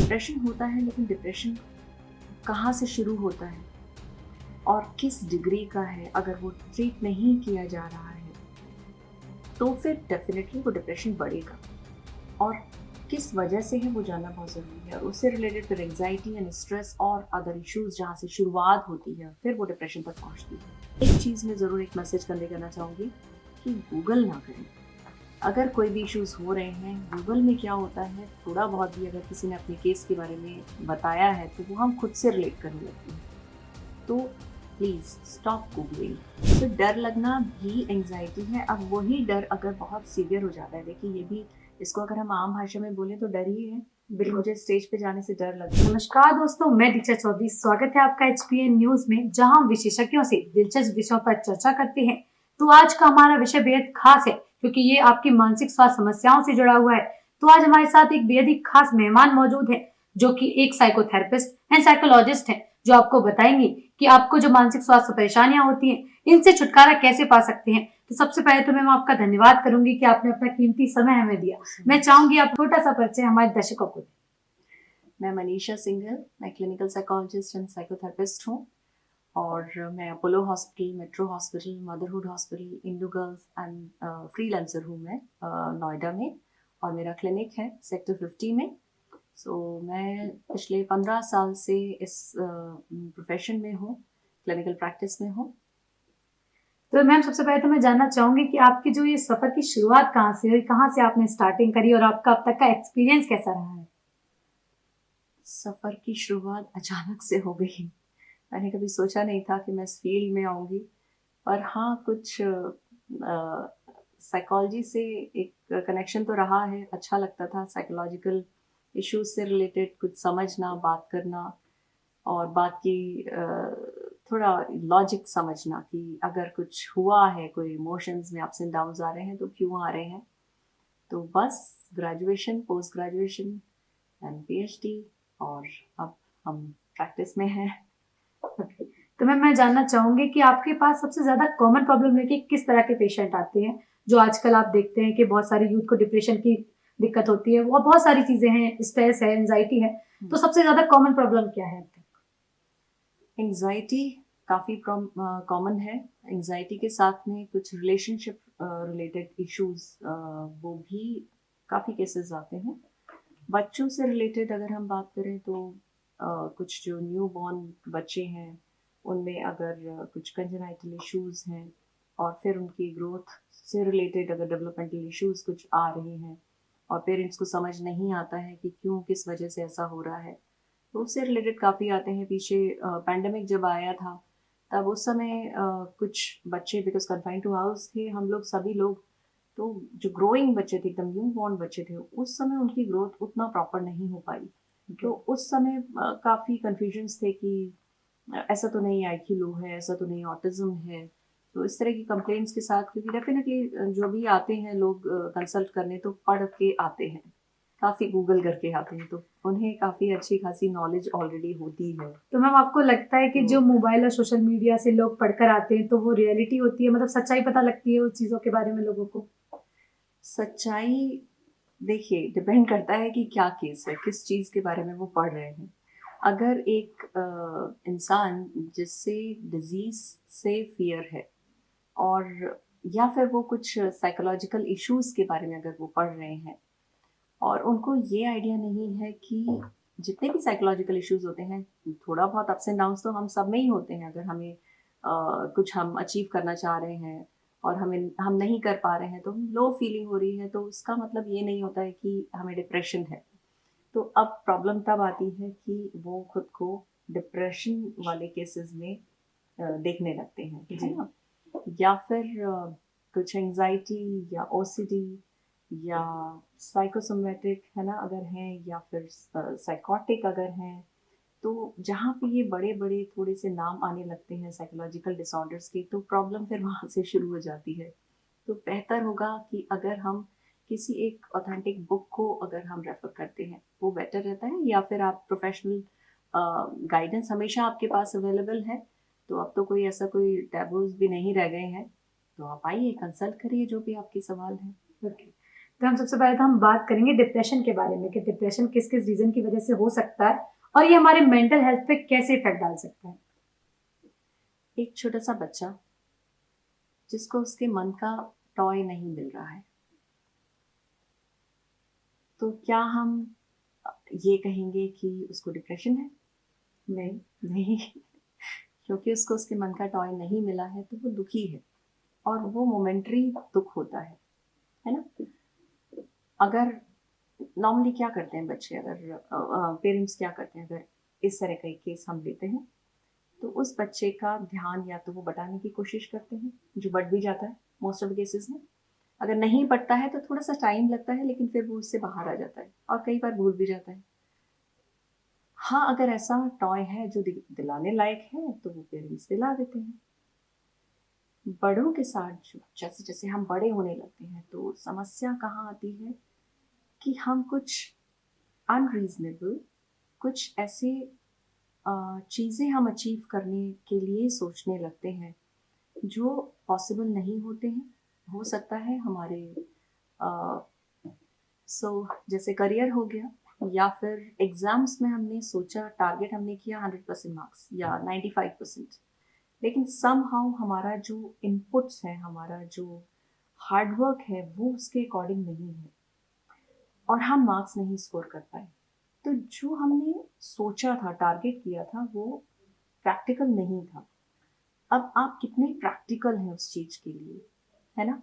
Depression होता है, लेकिन डिप्रेशन कहाँ से शुरू होता है और किस डिग्री का है, अगर वो ट्रीट नहीं किया जा रहा है तो फिर डेफिनेटली वो डिप्रेशन बढ़ेगा। और किस वजह से है वो जानना बहुत ज़रूरी है। और उससे रिलेटेड फिर एंग्जाइटी एंड स्ट्रेस और अदर इश्यूज जहाँ से शुरुआत होती है फिर वो डिप्रेशन तक पहुँचती है। एक चीज़ में ज़रूर एक मैसेज कन्वे करना चाहूँगी कि गूगल ना करें। अगर कोई भी इश्यूज हो रहे हैं, गूगल में क्या होता है, थोड़ा बहुत भी अगर किसी ने अपने केस के बारे में बताया है तो वो हम खुद से रिलेट करने लगते हैं। तो प्लीज़ स्टॉप गूगलिंग। तो डर लगना भी एंग्जाइटी है। अब वही डर अगर बहुत सीवियर हो जाता है, देखिए ये भी, इसको अगर हम आम भाषा में बोले तो डर ही है। बिल्कुल, मुझे स्टेज पे जाने से डर लगता है। नमस्कार दोस्तों, मैं दीक्षा चौधरी, स्वागत है आपका HPN न्यूज में, जहां हम विशेषज्ञों से दिलचस्प विषयों पर चर्चा करते हैं। तो आज का हमारा विषय बेहद खास है क्योंकि ये आपकी मानसिक स्वास्थ्य समस्याओं से जुड़ा हुआ है। तो आज हमारे साथ एक बेहद ही खास मेहमान मौजूद है जो कि एक साइकोथेरेपिस्ट एंड साइकोलॉजिस्ट है, जो आपको बताएंगे कि आपको जो मानसिक स्वास्थ्य परेशानियां होती हैं इनसे छुटकारा कैसे पा सकते हैं। तो सबसे पहले तो मैं आपका धन्यवाद करूंगी कि आपने अपना कीमती समय हमें दिया। मैं चाहूंगी आप छोटा सा परिचय हमारे दर्शकों को। मैं मनीषा सिंघल, मैं क्लिनिकल साइकोलॉजिस्ट एंड साइकोथेरेपिस्ट हूँ और मैं Apollo hospital, metro hospital, motherhood hospital, Indo girls and freelancer हूँ मैं नोएडा में। और मेरा क्लिनिक है सेक्टर 50 में। मैं पिछले 15 साल से इस प्रोफेशन में हूँ, क्लिनिकल प्रैक्टिस में हूँ। तो मैम, सबसे पहले तो मैं जानना चाहूंगी कि आपकी जो ये सफर की शुरुआत कहाँ से हुई, कहाँ से आपने स्टार्टिंग करी और आपका अब तक का एक्सपीरियंस कैसा रहा है? सफ़र की शुरुआत अचानक से हो गई। मैंने कभी सोचा नहीं था कि मैं इस फील्ड में आऊँगी, पर हाँ, कुछ साइकोलॉजी से एक कनेक्शन तो रहा है। अच्छा लगता था साइकोलॉजिकल इश्यूज से रिलेटेड कुछ समझना, बात करना और बात की थोड़ा लॉजिक समझना कि अगर कुछ हुआ है, कोई इमोशंस में अप्स एंड डाउन्स आ रहे हैं तो क्यों आ रहे हैं। तो बस graduation, post graduation and PhD, और अब हम प्रैक्टिस में हैं। तो मैम, मैं जानना चाहूंगी कि आपके पास सबसे ज्यादा कॉमन प्रॉब्लम लेके किस तरह के पेशेंट आते हैं? जो आजकल आप देखते हैं कि बहुत सारे यूथ को डिप्रेशन की दिक्कत होती है, वो बहुत सारी चीजें हैं, स्ट्रेस है, एंजाइटी है, तो सबसे ज्यादा कॉमन प्रॉब्लम क्या है? एंजाइटी काफ़ी कॉमन है। एंजाइटी के साथ में कुछ रिलेशनशिप रिलेटेड इश्यूज, वो भी काफ़ी केसेस आते हैं। बच्चों से रिलेटेड अगर हम बात करें तो कुछ जो न्यू बॉर्न बच्चे हैं उनमें अगर कुछ कंजेनाइटल इश्यूज हैं और फिर उनकी ग्रोथ से रिलेटेड अगर डेवलपमेंटल इश्यूज कुछ आ रहे हैं और पेरेंट्स को समझ नहीं आता है कि क्यों, किस वजह से ऐसा हो रहा है, तो उससे रिलेटेड काफ़ी आते हैं। पीछे पैंडमिक जब आया था तब उस समय कुछ बच्चे, बिकॉज कन्फाइंड टू हाउस थे हम लोग सभी लोग, तो जो ग्रोइंग बच्चे थे, एकदम न्यू बॉर्न बच्चे थे, उस समय उनकी ग्रोथ उतना प्रॉपर नहीं हो पाई। तो उस समय काफ़ी कन्फ्यूजन्स थे कि ऐसा तो नहीं IQ लो है, ऐसा तो नहीं ऑटिज्म है। तो इस तरह की कंप्लेंट्स के साथ, क्योंकि डेफिनेटली जो भी आते हैं लोग कंसल्ट करने तो पढ़ के आते हैं, काफ़ी गूगल करके आते हैं, तो उन्हें काफ़ी अच्छी खासी नॉलेज ऑलरेडी होती है। तो मैम, आपको लगता है कि जो मोबाइल और सोशल मीडिया से लोग पढ़कर आते हैं तो वो रियलिटी होती है, मतलब सच्चाई पता लगती है उस चीजों के बारे में लोगों को? सच्चाई देखिए डिपेंड करता है कि क्या केस है, किस चीज़ के बारे में वो पढ़ रहे हैं। अगर एक इंसान जिससे डिजीज़ से फियर है और या फिर वो कुछ साइकोलॉजिकल इश्यूज के बारे में अगर वो पढ़ रहे हैं और उनको ये आइडिया नहीं है कि जितने भी साइकोलॉजिकल इश्यूज होते हैं, थोड़ा बहुत अप्स एंड डाउन्स तो हम सब में ही होते हैं। अगर हमें कुछ हम अचीव करना चाह रहे हैं और हम नहीं कर पा रहे हैं तो हम लो फीलिंग हो रही है, तो उसका मतलब ये नहीं होता है कि हमें डिप्रेशन है। तो अब प्रॉब्लम तब आती है कि वो खुद को डिप्रेशन वाले केसेस में देखने लगते हैं, है ना। या फिर कुछ एंजाइटी या OCD या साइकोसोमेटिक, है ना, अगर हैं, या फिर साइकोटिक अगर हैं, तो जहाँ पे ये बड़े बड़े थोड़े से नाम आने लगते हैं साइकोलॉजिकल डिसऑर्डर्स के, तो प्रॉब्लम फिर वहाँ से शुरू हो जाती है। तो बेहतर होगा कि अगर हम किसी एक ऑथेंटिक बुक को अगर हम रेफर करते हैं वो बेटर रहता है, या फिर आप प्रोफेशनल गाइडेंस हमेशा आपके पास अवेलेबल है। तो अब तो कोई ऐसा कोई टैबूज भी नहीं रह गए हैं, तो आप आइए, कंसल्ट करिए जो भी आपके सवाल हैं। ओके। तो हम सबसे पहले तो हम बात करेंगे डिप्रेशन के बारे में कि डिप्रेशन किस किस रीजन की वजह से हो सकता है और ये हमारे मेंटल हेल्थ पे कैसे इफेक्ट डाल सकता है। एक छोटा सा बच्चा जिसको उसके मन का टॉय नहीं मिल रहा है, तो क्या हम ये कहेंगे कि उसको डिप्रेशन है? नहीं। नहीं। क्योंकि उसको उसके मन का टॉय नहीं मिला है तो वो दुखी है, और वो मोमेंटरी दुख होता है ना। अगर नॉर्मली क्या करते हैं बच्चे, अगर पेरेंट्स क्या करते हैं, अगर इस तरह का एक केस हम लेते हैं तो उस बच्चे का ध्यान या तो वो बटाने की कोशिश करते हैं, जो बट भी जाता है मोस्ट ऑफ केसेस में। अगर नहीं बटता है तो थोड़ा सा टाइम लगता है, लेकिन फिर वो उससे बाहर आ जाता है और कई बार भूल भी जाता है। हाँ, अगर ऐसा टॉय है जो दिलाने लायक है तो वो पेरेंट्स दिला देते हैं। बड़ों के साथ जो जैसे जैसे हम बड़े होने लगते हैं तो समस्या कहाँ आती है कि हम कुछ अनरीजनेबल, कुछ ऐसे चीज़ें हम अचीव करने के लिए सोचने लगते हैं जो पॉसिबल नहीं होते हैं। हो सकता है हमारे जैसे करियर हो गया, या फिर एग्जाम्स में हमने सोचा, टारगेट हमने किया 100% मार्क्स या 95%, लेकिन समहाउ हमारा जो इनपुट्स है, हमारा जो हार्डवर्क है वो उसके अकॉर्डिंग नहीं है और हम मार्क्स नहीं स्कोर कर पाए। तो जो हमने सोचा था, टारगेट किया था, वो प्रैक्टिकल नहीं था। अब आप कितने प्रैक्टिकल हैं उस चीज़ के लिए, है ना।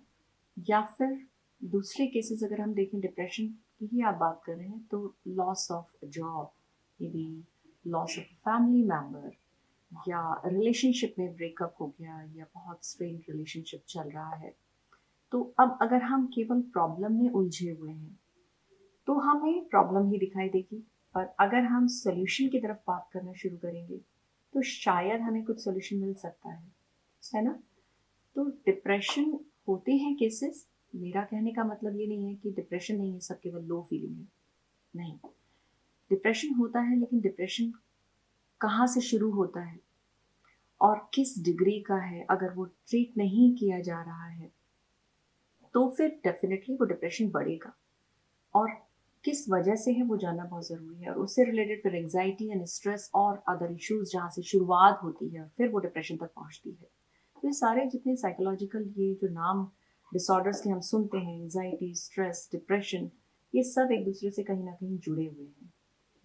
या फिर दूसरे केसेस अगर हम देखें, डिप्रेशन की ही आप बात कर रहे हैं, तो loss of job, may be loss of family member, या रिलेशनशिप में ब्रेकअप हो गया, या बहुत स्ट्रेन रिलेशनशिप चल रहा है। तो अब अगर हम केवल प्रॉब्लम में उलझे हुए हैं तो हमें प्रॉब्लम ही दिखाई देगी, और अगर हम सोल्यूशन की तरफ बात करना शुरू करेंगे तो शायद हमें कुछ सोल्यूशन मिल सकता है ना। तो डिप्रेशन होते हैं केसेस। मेरा कहने का मतलब ये नहीं है कि डिप्रेशन नहीं है, सब केवल लो फीलिंग है, नहीं। डिप्रेशन होता है, लेकिन डिप्रेशन कहाँ से शुरू होता है और किस डिग्री का है, अगर वो ट्रीट नहीं किया जा रहा है तो फिर डेफिनेटली वो डिप्रेशन बढ़ेगा। और किस वजह से है वो जानना बहुत ज़रूरी है, और उससे रिलेटेड फिर एंजाइटी एंड स्ट्रेस और अदर इश्यूज जहाँ से शुरुआत होती है फिर वो डिप्रेशन तक पहुँचती है। तो ये सारे जितने साइकोलॉजिकल ये जो नाम डिसऑर्डर्स के हम सुनते हैं, एंजाइटी, स्ट्रेस, डिप्रेशन, ये सब एक दूसरे से कहीं ना कहीं जुड़े हुए हैं।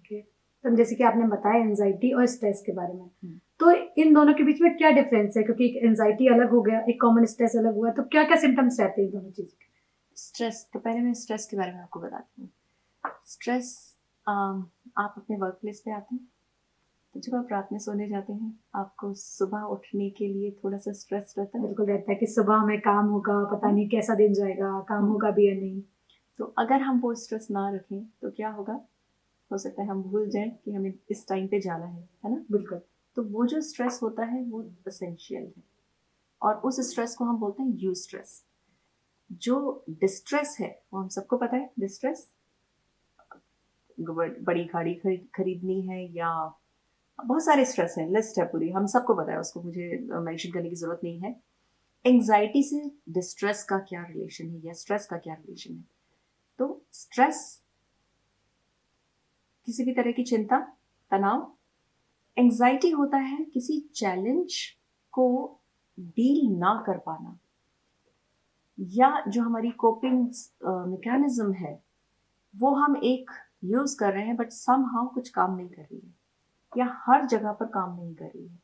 ओके, तो जैसे कि आपने बताया एंजाइटी और स्ट्रेस के बारे में, तो इन दोनों के बीच में क्या डिफरेंस है? क्योंकि एक एंजाइटी अलग हो गया, एक कॉमन स्ट्रेस अलग हुआ, तो क्या क्या सिम्टम्स रहते हैं इन दोनों चीज़ों के? स्ट्रेस, तो पहले मैं स्ट्रेस के बारे में आपको बताती हूँ। स्ट्रेस, आप अपने वर्क प्लेस पे आते हैं, तो जब आप रात में सोने जाते हैं आपको सुबह उठने के लिए थोड़ा सा स्ट्रेस रहता है। बिल्कुल रहता है कि सुबह हमें काम होगा, पता नहीं कैसा दिन जाएगा, काम होगा भी या नहीं। तो अगर हम वो स्ट्रेस ना रखें तो क्या होगा, हो सकता है हम भूल जाएं कि हमें इस टाइम पे जाना है ना। बिल्कुल। तो वो जो स्ट्रेस होता है वो एसेंशियल है, और उस स्ट्रेस को हम बोलते हैं यू स्ट्रेस। जो डिस्ट्रेस है वो हम सबको पता है, डिस्ट्रेस बड़ी गाड़ी खरीदनी है, या बहुत सारे स्ट्रेस हैं, लिस्ट है पूरी, हम सबको पता है, उसको मुझे मेंशन करने की जरूरत नहीं है। एंजाइटी से डिस्ट्रेस का क्या रिलेशन है या स्ट्रेस का क्या रिलेशन है? तो स्ट्रेस किसी भी तरह की चिंता, तनाव। एंजाइटी होता है किसी चैलेंज को डील ना कर पाना, या जो हमारी कोपिंग मैकेनिज्म है वो हम एक यूज कर रहे हैं बट समहाउ कुछ काम नहीं कर रही है, या हर जगह पर काम नहीं कर रही है।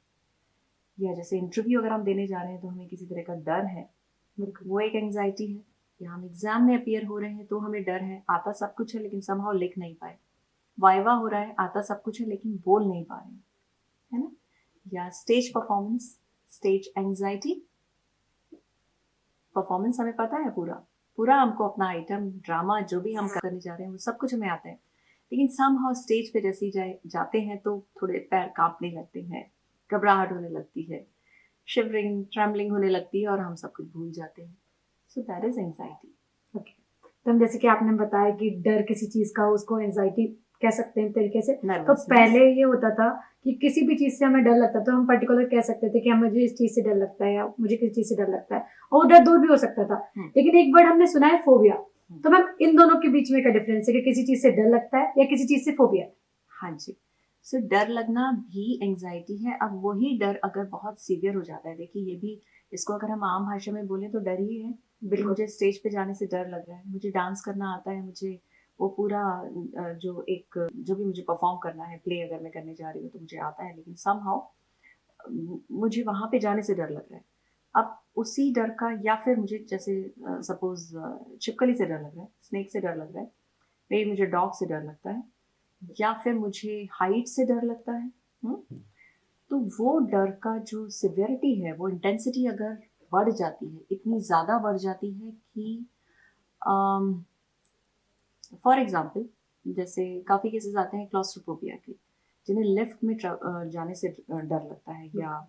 या जैसे इंटरव्यू अगर हम देने जा रहे हैं तो हमें किसी तरह का डर है, वो एक एंजाइटी है। या हम एग्जाम में अपियर हो रहे हैं तो हमें डर है, आता सब कुछ है लेकिन समहाउ लिख नहीं पाए। वाइवा हो रहा है, आता सब कुछ है लेकिन बोल नहीं पा रहे हैं, है ना। या stage performance, stage anxiety. Performance हमें पता है, पूरा पूरा हमको अपना आइटम, ड्रामा जो भी हम करने जा रहे हैं वो सब कुछ हमें आता है, लेकिन समहाउ स्टेज पे जैसे जाते हैं तो थोड़े पैर कांपने लगते हैं, घबराहट होने लगती है, शिवरिंग, ट्रेम्बलिंग होने लगती है, और हम सब कुछ भूल जाते हैं। So that is anxiety. Okay, तो हम जैसे कि आपने बताया कि डर किसी चीज का, उसको एंजाइटी कह सकते हैं तरीके से। तो पहले ये होता था कि किसी भी चीज से हमें डर लगता तो हम पर्टिकुलर कह सकते थे कि हमें मुझे इस चीज से डर लगता है या मुझे किसी चीज से डर लगता है, और डर दूर भी हो सकता था। लेकिन एक वर्ड हमने सुना है, फोबिया। तो मैम इन दोनों के बीच में क्या डिफरेंस है कि किसी चीज से डर लगता है या किसी चीज से फोबिया? हाँ जी। सो डर लगना भी एंजाइटी है। अब वही डर अगर बहुत सीवियर हो जाता है, देखिए ये भी, इसको अगर हम आम भाषा में बोलें तो डर ही है कि बिल्कुल। मुझे स्टेज पे जाने से डर लग रहा है, मुझे डांस करना आता है, मुझे वो पूरा जो भी मुझे परफॉर्म करना है, प्ले अगर मैं करने जा रही हूँ तो मुझे आता है, लेकिन समहाउ मुझे वहां पे जाने से डर लग रहा है। अब उसी डर का, या फिर मुझे जैसे सपोज छिपकली से डर लग रहा है, स्नेक से डर लग रहा है, मे मुझे डॉग से डर लगता है, या फिर मुझे हाइट से डर लगता है। हुँ? तो वो डर का जो सिवियरिटी है, वो इंटेंसिटी अगर बढ़ जाती है, इतनी ज़्यादा बढ़ जाती है कि फॉर एग्जांपल, जैसे काफ़ी केसेस आते हैं क्लॉस्ट्रोफोबिया के, जिन्हें लिफ्ट में जाने से डर लगता है, या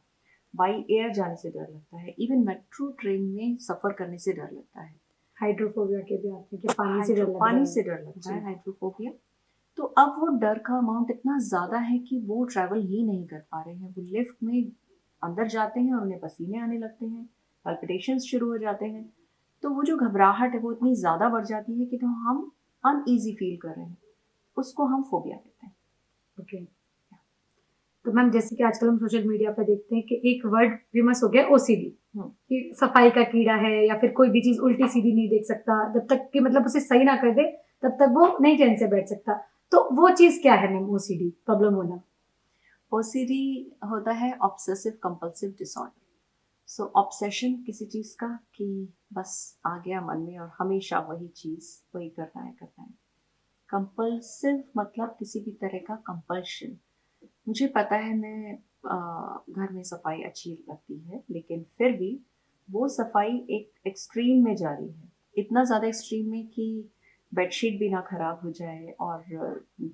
बाई एयर जाने से डर लगता है, इवन मेट्रो ट्रेन में सफ़र करने से डर लगता है। हाइड्रोफोबिया के भी आते हैं कि पानी से डर लग रहा पानी है। से डर लगता है, जी। हाइड्रोफोबिया। तो अब वो डर का अमाउंट इतना ज़्यादा है कि वो ट्रैवल ही नहीं कर पा रहे हैं। वो लिफ्ट में अंदर जाते हैं और उन्हें पसीने आने लगते हैं, पल्पिटेशंस शुरू हो जाते हैं। तो वो जो घबराहट है वो इतनी ज़्यादा बढ़ जाती है कि तो हम अनईज़ी फील कर रहे हैं। उसको हम फोबिया कहते हैं। ओके। तो मैम जैसे कि आजकल हम सोशल मीडिया पर देखते हैं कि एक वर्ड फेमस हो गया ओसीडी, हुँ। कि सफाई का कीड़ा है या फिर कोई भी चीज उल्टी सीधी नहीं देख सकता, जब तक कि मतलब उसे सही ना कर दे तब तक वो नहीं चैन से बैठ सकता। तो वो चीज क्या है मैम, ओसीडी प्रॉब्लम होना? ओसीडी होता है ऑब्सेसिव कंपल्सिव डिसऑर्डर। सो ऑब्सेशन किसी चीज़ का, कि बस आ गया मन में और हमेशा वही चीज़, वही करना है। कंपल्सिव मतलब किसी भी तरह का कंपल्शन। मुझे पता है मैं घर में सफाई अच्छी लगती है, लेकिन फिर भी वो सफाई एक एक्सट्रीम में जा रही है। इतना ज़्यादा एक्सट्रीम में कि बेडशीट भी ना खराब हो जाए, और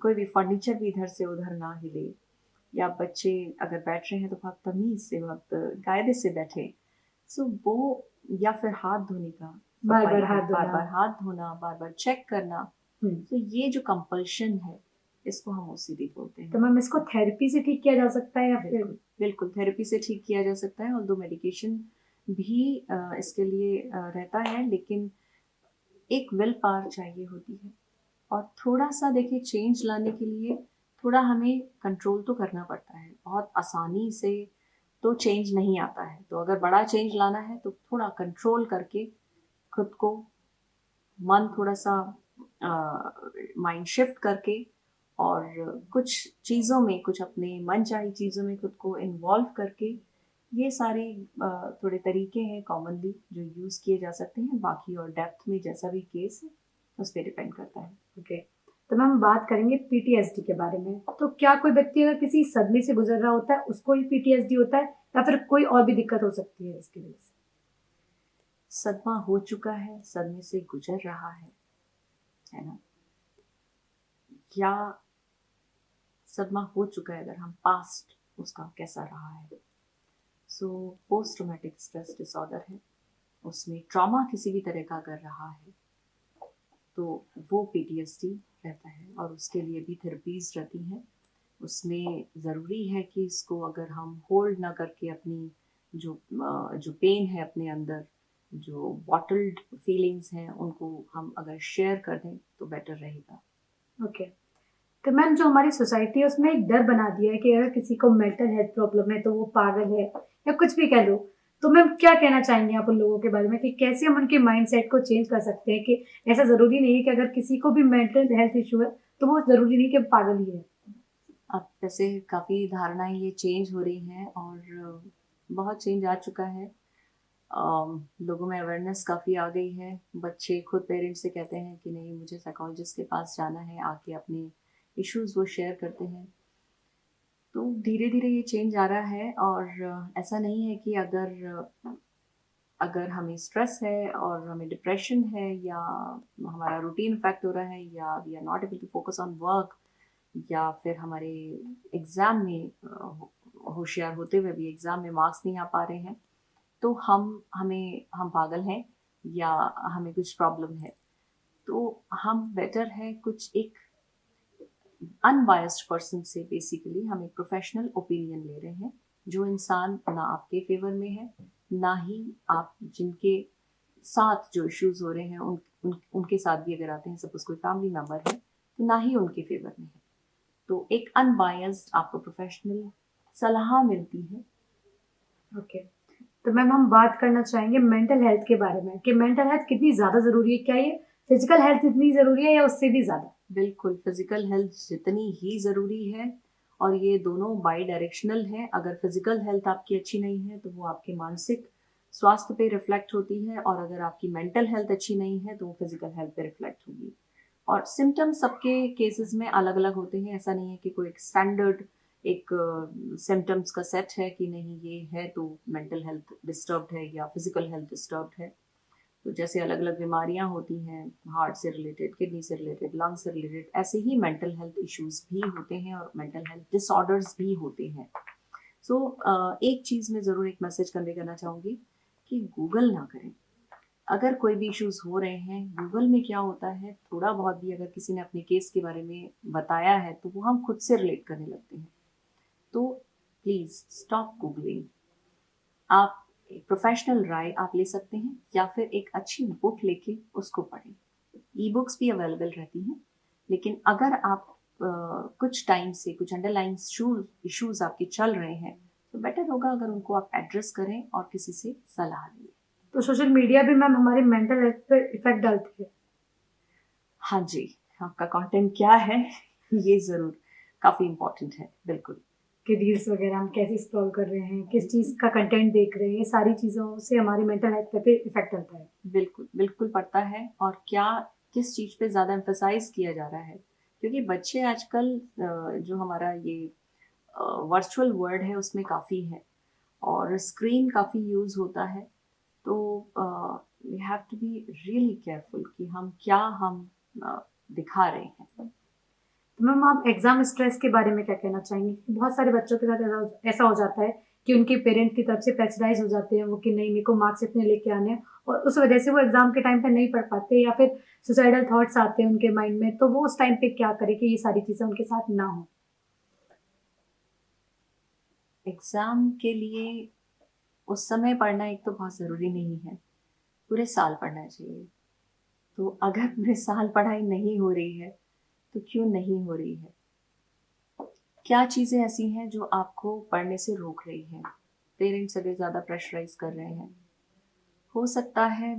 कोई भी फर्नीचर भी इधर से उधर ना हिले, या बच्चे अगर बैठ रहे हैं तो बहुत तमीज़ से, बहुत कायदे से बैठे। सो वो, या फिर हाथ धोने का, बार सफाई बार का, हाथ बार धोना। बार हाथ धोना, बार बार चेक करना। हम्म। तो ये जो कंपल्शन है, इसको हम ओसीडी बोलते तो हैं। मैम इसको थेरेपी से ठीक किया जा सकता है या फिर? बिल्कुल, बिल्कुल थेरेपी से ठीक किया जा सकता है, और दो मेडिकेशन भी इसके लिए रहता है, लेकिन एक विल पावर चाहिए होती है। और थोड़ा-सा देखिए, चेंज लाने के लिए थोड़ा हमें कंट्रोल तो करना पड़ता है। बहुत आसानी से तो चेंज नहीं आता है। तो अगर बड़ा चेंज लाना है तो थोड़ा कंट्रोल करके खुद को, मन थोड़ा-सा माइंड शिफ्ट करके, और कुछ चीज़ों में, कुछ अपने मनचाही चीज़ों में खुद को इन्वॉल्व करके, ये सारे थोड़े तरीके हैं कॉमनली जो यूज़ किए जा सकते हैं। बाकी और डेप्थ में जैसा भी केस है, उस पे डिपेंड करता है। ओके। तो मैम बात करेंगे पीटीएसडी के बारे में। तो क्या कोई व्यक्ति अगर किसी सदमे से गुजर रहा होता है उसको ही पीटीएसडी होता है या फिर कोई और भी दिक्कत हो सकती है इसकी वजह से? सदमा हो चुका है, सदमे से गुजर रहा है ना? या सदमा हो चुका है, अगर हम पास्ट उसका कैसा रहा है। So post traumatic stress disorder है, उसमें ट्रॉमा किसी भी तरह का अगर रहा है तो वो पीटीएसडी रहता है, और उसके लिए भी थेरेपीज रहती हैं। उसमें ज़रूरी है कि इसको अगर हम होल्ड ना करके, अपनी जो पेन है अपने अंदर, जो बॉटल्ड फीलिंग्स हैं, उनको हम अगर शेयर कर दें तो बेटर रहेगा। ओके। तो मैम जो हमारी सोसाइटी है उसमें एक डर बना दिया है कि अगर किसी को मेंटल हेल्थ प्रॉब्लम है तो वो पागल है या कुछ भी कह लो। तो मैम क्या कहना चाहेंगे आप उन लोगों के बारे में कि कैसे हम उनके माइंडसेट को चेंज कर सकते हैं कि ऐसा ज़रूरी नहीं है कि अगर किसी को भी मेंटल हेल्थ इश्यू है तो वो ज़रूरी नहीं कि पागल ही है? अब वैसे काफ़ी धारणाएं ये चेंज हो रही हैं, और बहुत चेंज आ चुका है। लोगों में अवेयरनेस काफ़ी आ गई है। बच्चे खुद पेरेंट्स से कहते हैं कि नहीं, मुझे साइकोलॉजिस्ट के पास जाना है, आके अपने इश्यूज वो शेयर करते हैं। तो धीरे धीरे ये चेंज आ रहा है, और ऐसा नहीं है कि अगर हमें स्ट्रेस है और हमें डिप्रेशन है, या हमारा रूटीन इफेक्ट हो रहा है, या we are not able to focus on work, या फिर हमारे एग्ज़ाम में होशियार होते हुए भी एग्ज़ाम में मार्क्स नहीं आ पा रहे हैं, तो हम पागल हैं, या हमें कुछ प्रॉब्लम है। तो हम बेटर है कुछ एक अनबायस्ड पर्सन से, बेसिकली हम एक प्रोफेशनल ओपिनियन ले रहे हैं, जो इंसान ना आपके फेवर में है, ना ही आप जिनके साथ जो इश्यूज हो रहे हैं उनके साथ भी अगर आते हैं, सपोज कोई फैमिली मेम्बर है, तो ना ही उनके फेवर में है। तो एक अनबायस्ड आपको प्रोफेशनल सलाह मिलती है। ओके, तो मैम हम बात करना चाहेंगे मेंटल हेल्थ के बारे में कि मेंटल हेल्थ कितनी ज़्यादा ज़रूरी है। क्या ये फिजिकल हेल्थ इतनी ज़रूरी है या उससे भी ज़्यादा? बिल्कुल, फिजिकल हेल्थ जितनी ही ज़रूरी है, और ये दोनों बाई डायरेक्शनल है। अगर फिजिकल हेल्थ आपकी अच्छी नहीं है तो वो आपके मानसिक स्वास्थ्य पे रिफ्लेक्ट होती है, और अगर आपकी मेंटल हेल्थ अच्छी नहीं है तो वो फिजिकल हेल्थ पे रिफ्लेक्ट होगी। और सिम्टम्स सबके केसेस में अलग अलग होते हैं। ऐसा नहीं है कि कोई एक स्टैंडर्ड एक सिम्टम्स का सेट है कि नहीं ये है तो मेंटल हेल्थ डिस्टर्ब्ड है या फिजिकल हेल्थ डिस्टर्ब्ड है। तो जैसे अलग अलग बीमारियां होती हैं, हार्ट से रिलेटेड, किडनी से रिलेटेड, लंग से रिलेटेड, ऐसे ही मेंटल हेल्थ इश्यूज भी होते हैं और मेंटल हेल्थ डिसऑर्डर्स भी होते हैं। सो एक चीज़ में ज़रूर एक मैसेज कन्वे करना चाहूँगी कि गूगल ना करें। अगर कोई भी इश्यूज हो रहे हैं, गूगल में क्या होता है, थोड़ा बहुत भी अगर किसी ने अपने केस के बारे में बताया है तो वो हम खुद से रिलेट करने लगते हैं। तो प्लीज़ स्टॉप गूगलिंग। आप एक प्रोफेशनल राय आप ले सकते हैं, या फिर एक अच्छी बुक लेके उसको पढ़ें। ई बुक्स भी अवेलेबल रहती हैं, लेकिन अगर आप कुछ टाइम से कुछ अंडरलाइन इश्यूज आपके चल रहे हैं तो बेटर होगा अगर उनको आप एड्रेस करें और किसी से सलाह लें। तो सोशल मीडिया भी मैम हमारी मेंटल हेल्थ पे इफेक्ट डालती है? हाँ जी, आपका कंटेंट क्या है ये ज़रूर काफ़ी इम्पोर्टेंट है, बिल्कुल। कि रील्स वगैरह हम कैसे स्क्रॉल कर रहे हैं, किस चीज़ का कंटेंट देख रहे हैं, ये सारी चीज़ों से हमारी मेंटल हेल्थ पे इफेक्ट डालता है। बिल्कुल, बिल्कुल पड़ता है। और क्या किस चीज़ पे ज़्यादा एम्फसाइज़ किया जा रहा है, क्योंकि बच्चे आजकल जो हमारा ये वर्चुअल वर्ल्ड है उसमें काफ़ी है, और स्क्रीन काफ़ी यूज़ होता है। तो we have to be really careful कि हम क्या दिखा रहे हैं। तो मैम आप एग्जाम स्ट्रेस के बारे में क्या कहना चाहेंगी? बहुत सारे बच्चों के साथ ऐसा हो जाता है कि उनके पेरेंट की तरफ से प्रेशराइज हो जाते हैं वो कि नहीं, मेरे को मार्क्स इतने लेके आने हैं, और उस वजह से वो एग्जाम के टाइम पे नहीं पढ़ पाते, या फिर सुसाइडल थॉट्स आते हैं उनके माइंड में। तो वो उस टाइम पे क्या करे कि ये सारी चीज़ें उनके साथ ना हो? एग्ज़ाम के लिए उस समय पढ़ना एक तो बहुत ज़रूरी नहीं है, पूरे साल पढ़ना चाहिए। तो अगर पूरे साल पढ़ाई नहीं हो रही है तो क्यों नहीं हो रही है? क्या चीज़ें ऐसी हैं जो आपको पढ़ने से रोक रही हैं? पेरेंट्स अगर ज़्यादा प्रेशराइज़ कर रहे हैं, हो सकता है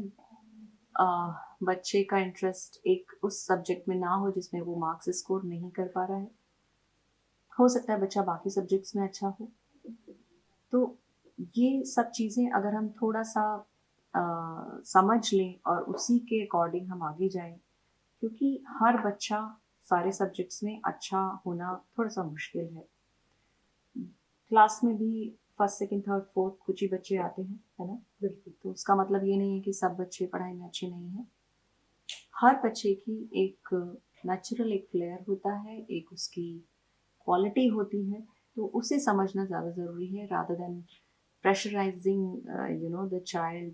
बच्चे का इंटरेस्ट एक उस सब्जेक्ट में ना हो जिसमें वो मार्क्स स्कोर नहीं कर पा रहा है। हो सकता है बच्चा बाकी सब्जेक्ट्स में अच्छा हो। तो ये सब चीज़ें अगर हम थोड़ा-सा समझ लें और उसी के अकॉर्डिंग हम आगे जाएँ, क्योंकि हर बच्चा सारे सब्जेक्ट्स में अच्छा होना थोड़ा-सा मुश्किल है। क्लास में भी फर्स्ट, सेकंड, थर्ड, फोर्थ कुछ ही बच्चे आते हैं, है ना? बिल्कुल, तो उसका मतलब ये नहीं है कि सब बच्चे पढ़ाई में अच्छे नहीं हैं। हर बच्चे की एक नेचुरल एक फ्लेयर होता है, एक उसकी क्वालिटी होती है, तो उसे समझना ज़्यादा ज़रूरी है rather than pressurising the child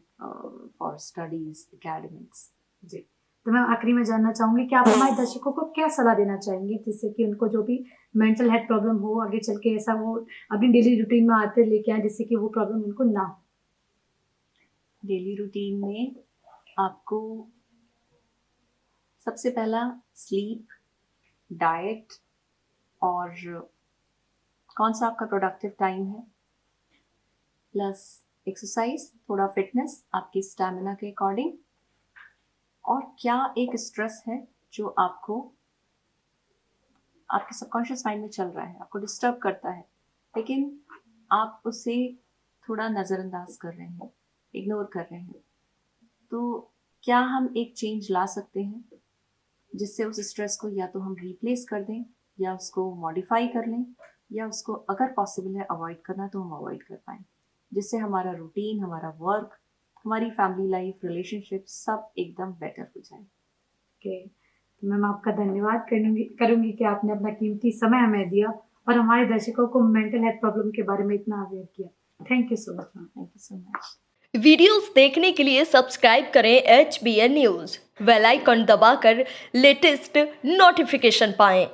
for studies, academics. जी। तो मैं आखिरी में जानना चाहूंगी कि आप हमारे दर्शकों को क्या सलाह देना चाहेंगी जिससे कि उनको जो भी मेंटल हेल्थ प्रॉब्लम हो आगे चल के ऐसा वो अपनी डेली रूटीन में आते लेके आए जिससे कि वो प्रॉब्लम उनको ना हो? डेली रूटीन में आपको सबसे पहला स्लीप, डाइट, और कौन सा आपका प्रोडक्टिव टाइम है, प्लस एक्सरसाइज, थोड़ा फिटनेस आपकी स्टैमिना के अकॉर्डिंग, और क्या एक स्ट्रेस है जो आपको आपके सबकॉन्शियस माइंड में चल रहा है, आपको डिस्टर्ब करता है, लेकिन आप उसे थोड़ा नज़रअंदाज कर रहे हैं, इग्नोर कर रहे हैं। तो क्या हम एक चेंज ला सकते हैं जिससे उस स्ट्रेस को या तो हम रिप्लेस कर दें, या उसको मॉडिफाई कर लें, या उसको अगर पॉसिबल है अवॉइड करना तो हम अवॉइड कर पाएँ, जिससे हमारा रूटीन, हमारा वर्क, हमारी फैमिली लाइफ, रिलेशनशिप सब एकदम बेटर हो जाए। ओके, तो मैम आपका धन्यवाद करूंगी कि आपने अपना कीमती समय हमें दिया और हमारे दर्शकों को मेंटल हेल्थ प्रॉब्लम के बारे में इतना अवेयर किया। Thank you so much ma'am. Thank you so much. Videos देखने के लिए सब्सक्राइब करें HBN न्यूज़, बेल आइकन दबाकर लेटेस्ट नोटिफिकेशन पाएं।